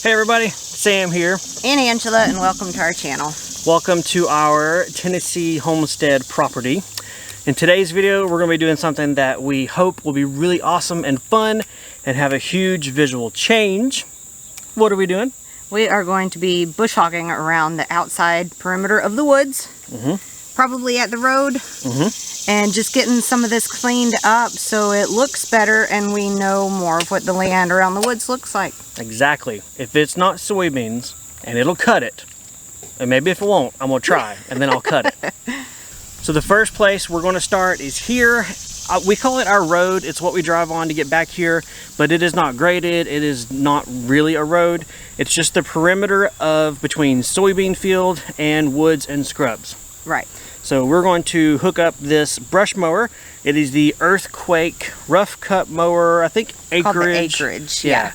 Hey everybody, Sam here. And Angela, and welcome to our channel. Welcome to our Tennessee homestead property. In today's video, we're going to be doing something that we hope will be really awesome and fun and have a huge visual change. What are we doing? We are going to be bush hogging around the outside perimeter of the woods, probably at the road, and just getting some of this cleaned up so it looks better and we know more of what the land around the woods looks like. Exactly. If it's not soybeans, and it'll cut it, and maybe if it won't, I'm going to try, and then I'll cut it. So the first place we're going to start is here. We call it our road. It's what we drive on to get back here, but it is not graded. It is not really a road. It's just the perimeter of between soybean field and woods and scrubs. Right. So we're going to hook up this brush mower. It is the Earthquake rough cut mower, I think Acreage. Called the Acreage, yeah.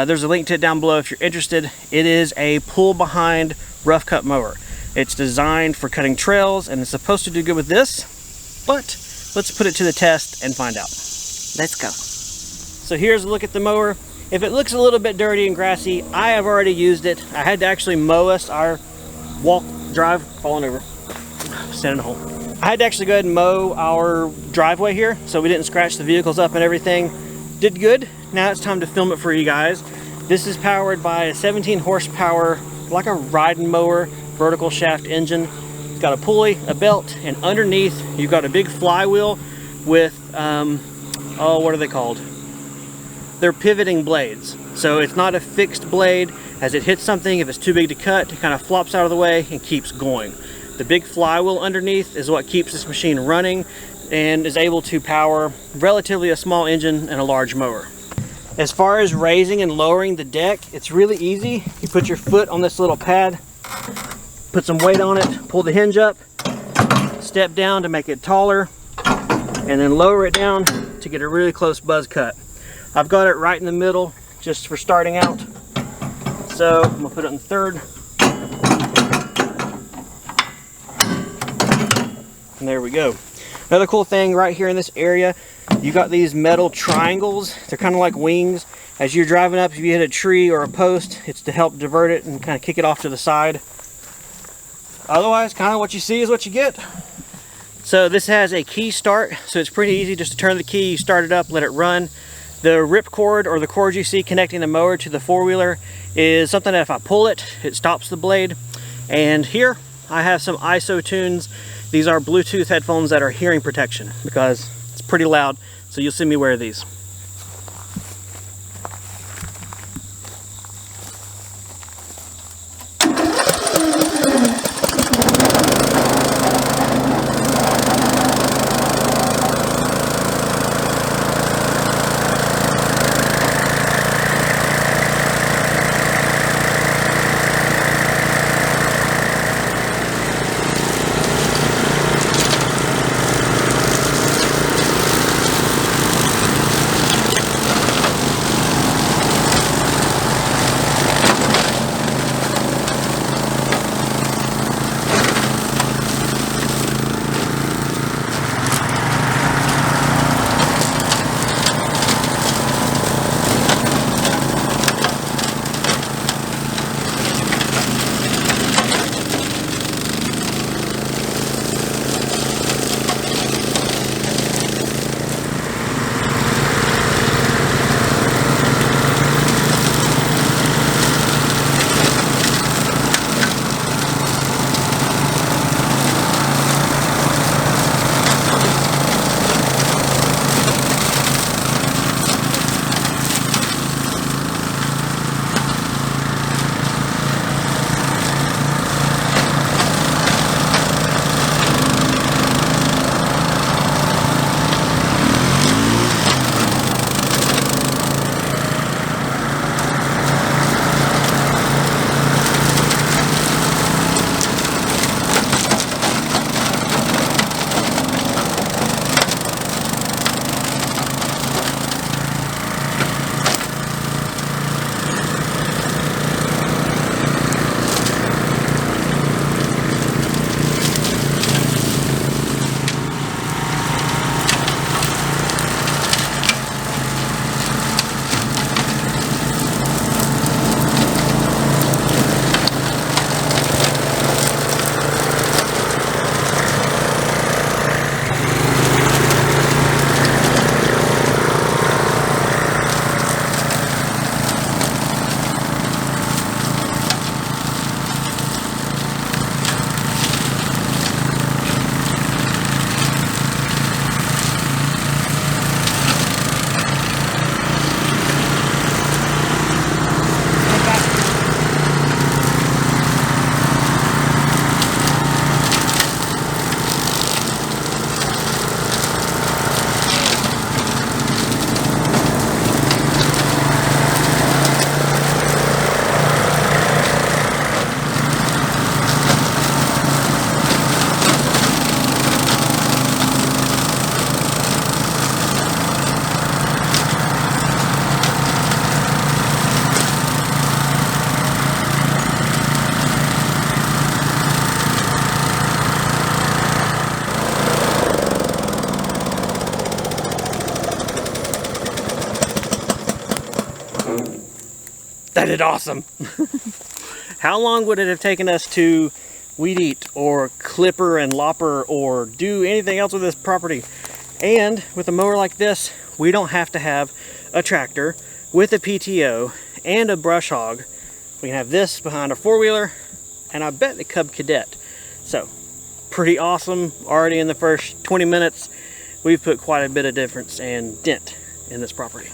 There's a link to it down below if you're interested. It is a pull behind rough cut mower. It's designed for cutting trails and it's supposed to do good with this, but let's put it to the test and find out. Let's go. So here's a look at the mower. If it looks a little bit dirty and grassy, I have already used it. I had to actually mow us our falling over, stand in a hole. I had to actually go ahead and mow our driveway here so we didn't scratch the vehicles up and everything. Did good. Now it's time to film it for you guys. This is powered by a 17 horsepower, like a riding mower, vertical shaft engine. It's got a pulley, a belt, and underneath you've got a big flywheel with, oh, what are they called? They're pivoting blades. So it's not a fixed blade. As it hits something, if it's too big to cut, it kind of flops out of the way and keeps going. The big flywheel underneath is what keeps this machine running and is able to power relatively a small engine and a large mower. As far as raising and lowering the deck, it's really easy. You put your foot on this little pad, put some weight on it, pull the hinge up, step down to make it taller, and then lower it down to get a really close buzz cut. I've got it right in the middle just for starting out. So I'm gonna put it in third. And there we go. Another cool thing right here in this area, you got these metal triangles. They're kind of like wings. As you're driving up, if you hit a tree or a post, it's to help divert it and kind of kick it off to the side. Otherwise, kind of what you see is what you get. So this has a key start, so it's pretty easy just to turn the key, you start it up, let it run. The rip cord, or the cord you see connecting the mower to the four-wheeler, is something that if I pull it, it stops the blade. And here I have some ISO tunes. These are Bluetooth headphones that are hearing protection because it's pretty loud, so you'll see me wear these. That did awesome. How long would it have taken us to weed eat or clipper and lopper or do anything else with this property? And with a mower like this, we don't have to have a tractor with a PTO and a brush hog. We can have this behind a four-wheeler, and I bet the Cub Cadet. So, pretty awesome. Already in the first 20 minutes, we've put quite a bit of difference and dent in this property.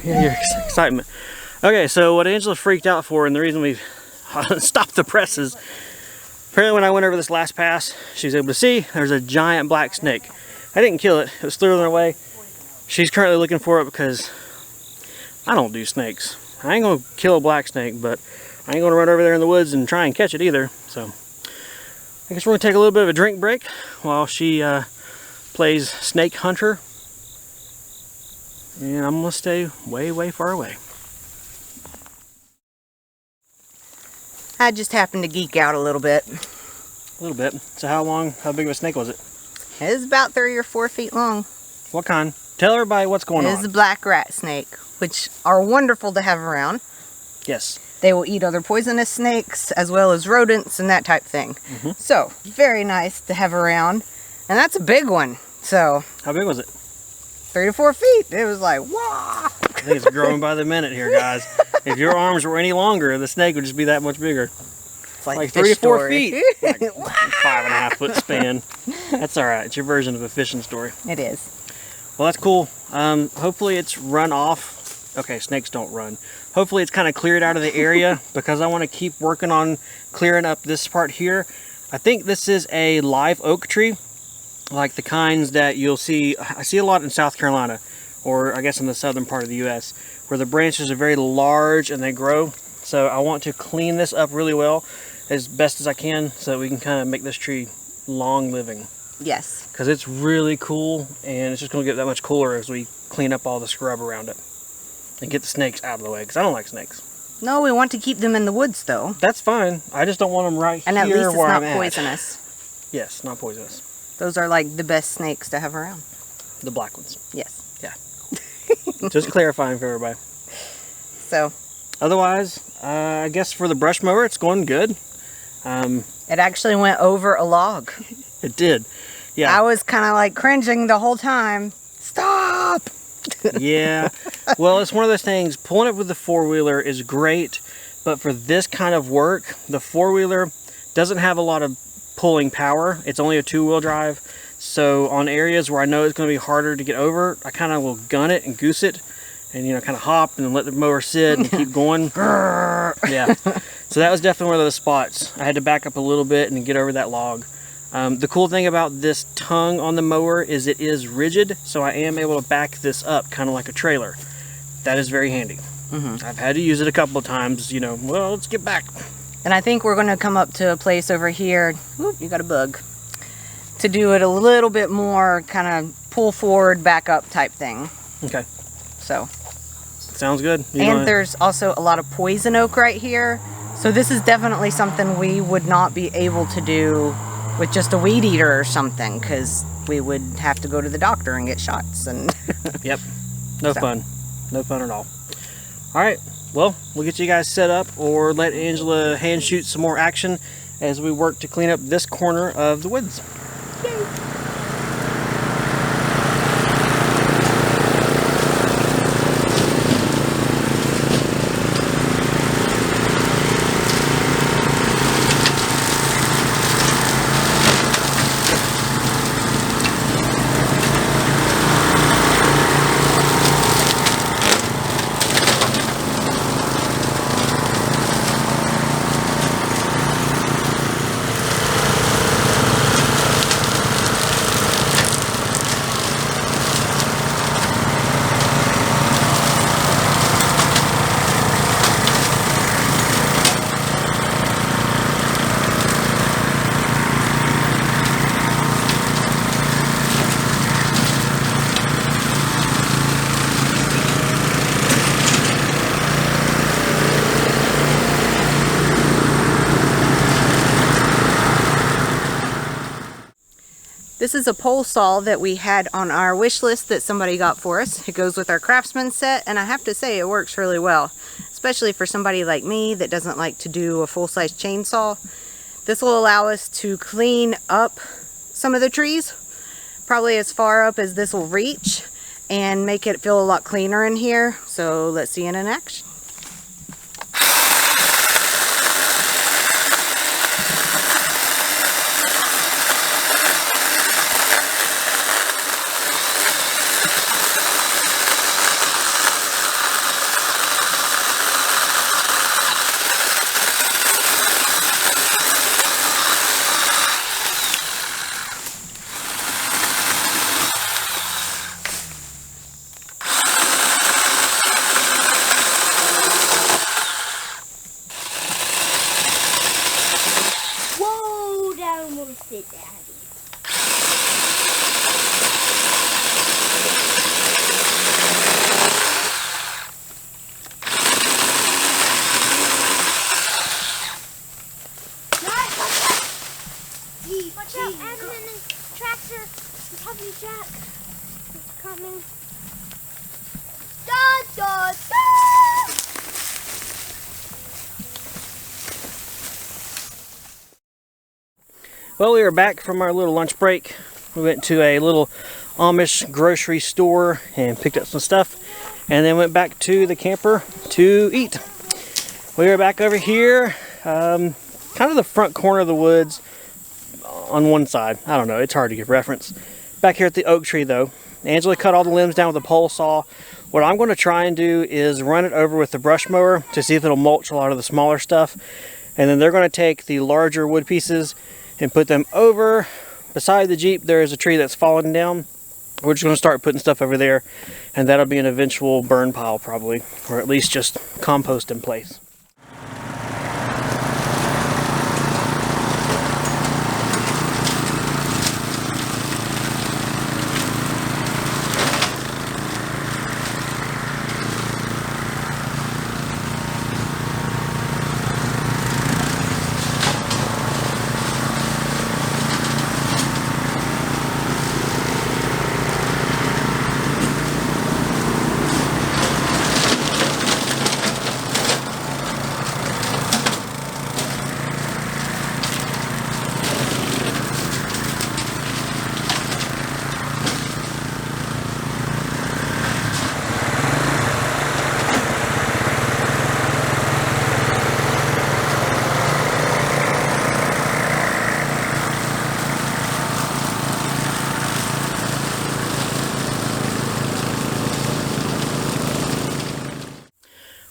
Yeah, your excitement. Okay, so what Angela freaked out for, and the reason we stopped the presses, apparently when I went over this last pass, she was able to see there's a giant black snake. I didn't kill it, it was slithering away. She's currently looking for it because I don't do snakes. I ain't gonna kill a black snake, but I ain't gonna run over there in the woods and try and catch it either. So I guess we're gonna take a little bit of a drink break while she plays snake hunter. And I'm gonna stay way, way far away. I just happened to geek out a little bit. A little bit. So how big of a snake was it? It was about 3 or 4 feet long. What kind? Tell everybody what's going on. It is a black rat snake, which are wonderful to have around. Yes. They will eat other poisonous snakes as well as rodents and that type thing. So, very nice to have around. And that's a big one. So, how big was it? 3 to 4 feet. It was like, wow. I think it's growing by the minute here, guys. If your arms were any longer, the snake would just be that much bigger. It's like 3 to 4 story. feet. Like 5.5 foot span. That's all right. It's your version of a fishing story. It is. Well, that's cool. Hopefully it's run off. Okay, snakes don't run. Hopefully it's kind of cleared out of the area because I want to keep working on clearing up this part here. I think this is a live oak tree, like the kinds that you'll see. I see a lot in South Carolina, or I guess in the southern part of the U.S., where the branches are very large and they grow. So I want to clean this up really well as best as I can so that we can kind of make this tree long living. Yes. Because it's really cool, and it's just going to get that much cooler as we clean up all the scrub around it and get the snakes out of the way, because I don't like snakes. No, we want to keep them in the woods though. That's fine. I just don't want them right and here at least it's where not I'm poisonous. At. Yes, not poisonous. Those are like the best snakes to have around. The black ones. Yes. Yeah. Just clarifying for everybody. So. Otherwise, I guess for the brush mower, it's going good. It actually went over a log. It did. Yeah. I was kind of like cringing the whole time. Stop! Yeah. Well, it's one of those things. Pulling it with the four-wheeler is great, but for this kind of work, the four-wheeler doesn't have a lot of pulling power. It's only a two-wheel drive. So on areas where I know it's going to be harder to get over, I kind of will gun it and goose it and, you know, kind of hop and then let the mower sit and keep going. Yeah. So that was definitely one of those spots. I had to back up a little bit and get over that log. The cool thing about this tongue on the mower is it is rigid, so I am able to back this up kind of like a trailer. That is very handy. I've had to use it a couple of times, you know, well, let's get back. And I think we're going to come up to a place over here. Whoop, you got a bug. To do it a little bit more kind of pull forward, back up type thing. Okay. So. Sounds good. And there's also a lot of poison oak right here. So this is definitely something we would not be able to do with just a weed eater or something, because we would have to go to the doctor and get shots. And yep. No fun. No fun at all. All right. Well, we'll get you guys set up, or let Angela hand shoot some more action as we work to clean up this corner of the woods. Yay. this is a pole saw that we had on our wish list that somebody got for us. It goes with our Craftsman set, and I have to say it works really well, especially for somebody like me that doesn't like to do a full-size chainsaw. This will allow us to clean up some of the trees, probably as far up as this will reach, and make it feel a lot cleaner in here. So let's see it in action. Watch out, Adam and the tractor, the heavy jack is coming. Da, da, da! Well, we are back from our little lunch break. We went to a little Amish grocery store and picked up some stuff, and then went back to the camper to eat. We are back over here, kind of the front corner of the woods on one side. I don't know, it's hard to give reference. Back here at the oak tree though, Angela cut all the limbs down with a pole saw. What I'm going to try and do is run it over with the brush mower to see if it'll mulch a lot of the smaller stuff, and then they're going to take the larger wood pieces and put them over. Beside the Jeep there is a tree that's fallen down. We're just going to start putting stuff over there, and that'll be an eventual burn pile probably, or at least just compost in place.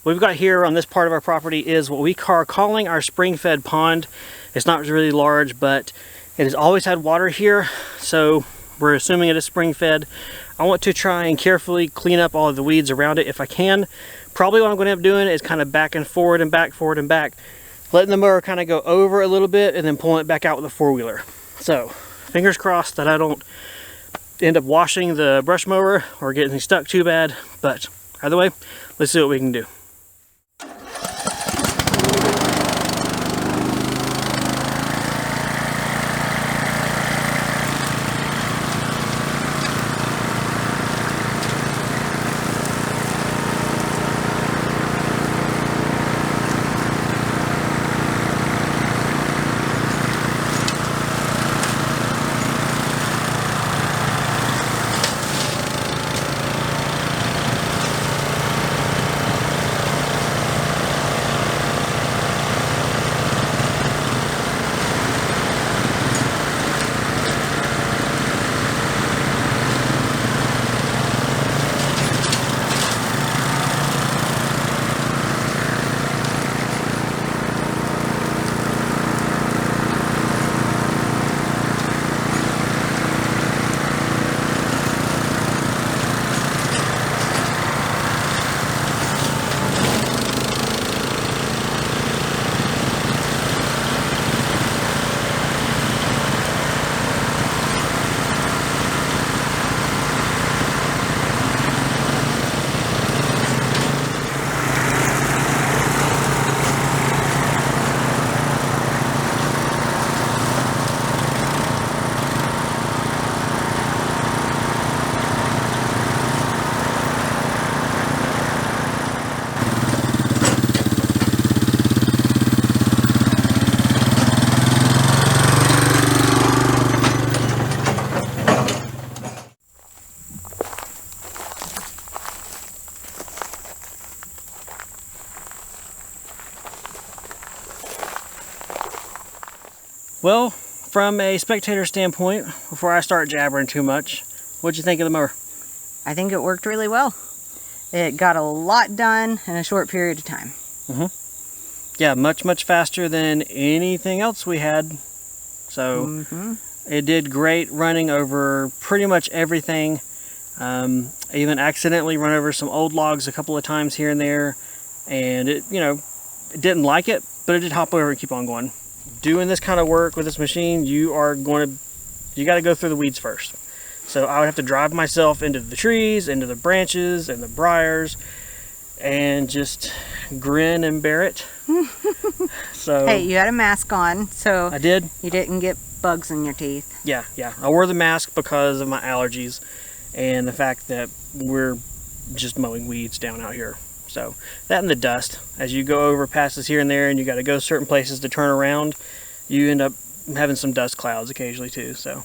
What we've got here on this part of our property is what we are calling our spring-fed pond. It's not really large, but it has always had water here, so we're assuming it is spring-fed. I want to try and carefully clean up all of the weeds around it if I can. Probably what I'm going to end up doing is kind of back and forward and back, forward and back, letting the mower kind of go over a little bit and then pulling it back out with a four-wheeler. So fingers crossed that I don't end up washing the brush mower or getting stuck too bad, but either way, let's see what we can do. Well, from a spectator standpoint, before I start jabbering too much, what'd you think of the mower? I think it worked really well. It got a lot done in a short period of time. Yeah, much faster than anything else we had. So it did great running over pretty much everything. I even accidentally run over some old logs a couple of times here and there, and it, you know, it didn't like it, but it did hop over and keep on going. Doing this kind of work with this machine, you got to go through the weeds first. So I would have to drive myself into the trees, into the branches, and the briars, and just grin and bear it. So hey, you had a mask on, so I did. You didn't get bugs in your teeth. Yeah. I wore the mask because of my allergies and the fact that we're just mowing weeds down out here. So that and the dust, as you go over passes here and there and you got to go certain places to turn around, you end up having some dust clouds occasionally too. So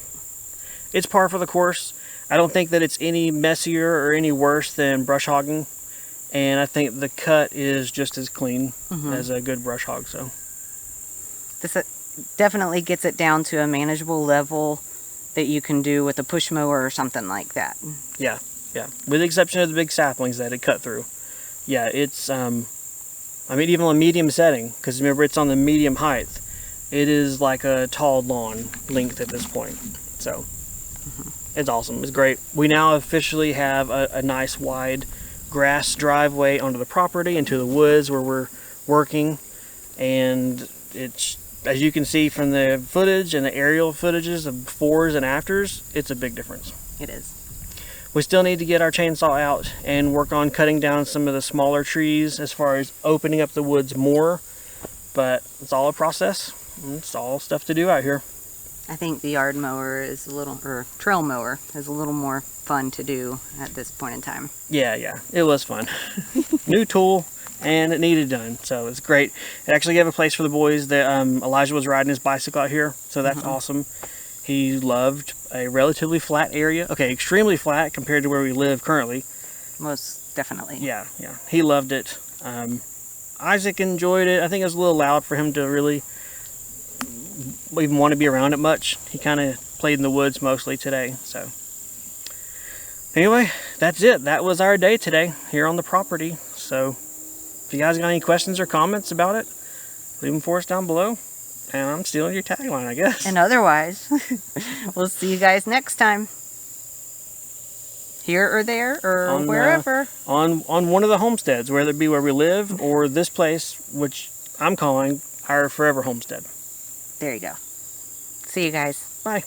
it's par for the course. I don't think that it's any messier or any worse than brush hogging, and I think the cut is just as clean as a good brush hog. So this definitely gets it down to a manageable level that you can do with a push mower or something like that. Yeah, with the exception of the big saplings that it cut through. Yeah, it's, I mean, even on medium setting, because remember it's on the medium height, it is like a tall lawn length at this point. So it's awesome. It's great. We now officially have a nice wide grass driveway onto the property into the woods where we're working, and it's, as you can see from the footage and the aerial footages of befores and afters, it's a big difference. It is. We still need to get our chainsaw out and work on cutting down some of the smaller trees as far as opening up the woods more, but it's all a process. It's all stuff to do out here. I think the yard mower is a little, or trail mower is a little more fun to do at this point in time. Yeah, it was fun. New tool, and it needed done, so it's great. It actually gave a place for the boys. Elijah was riding his bicycle out here, so that's awesome. He loved a relatively flat area. Okay, extremely flat compared to where we live currently. Most definitely. Yeah. He loved it. Isaac enjoyed it. I think it was a little loud for him to really even want to be around it much. He kind of played in the woods mostly today. So anyway, that's it. That was our day today here on the property. So if you guys got any questions or comments about it, leave them for us down below. And I'm stealing your tagline, I guess. And otherwise, we'll see you guys next time. Here or there or On, wherever. On one of the homesteads, whether it be where we live or this place, which I'm calling our forever homestead. There you go. See you guys. Bye.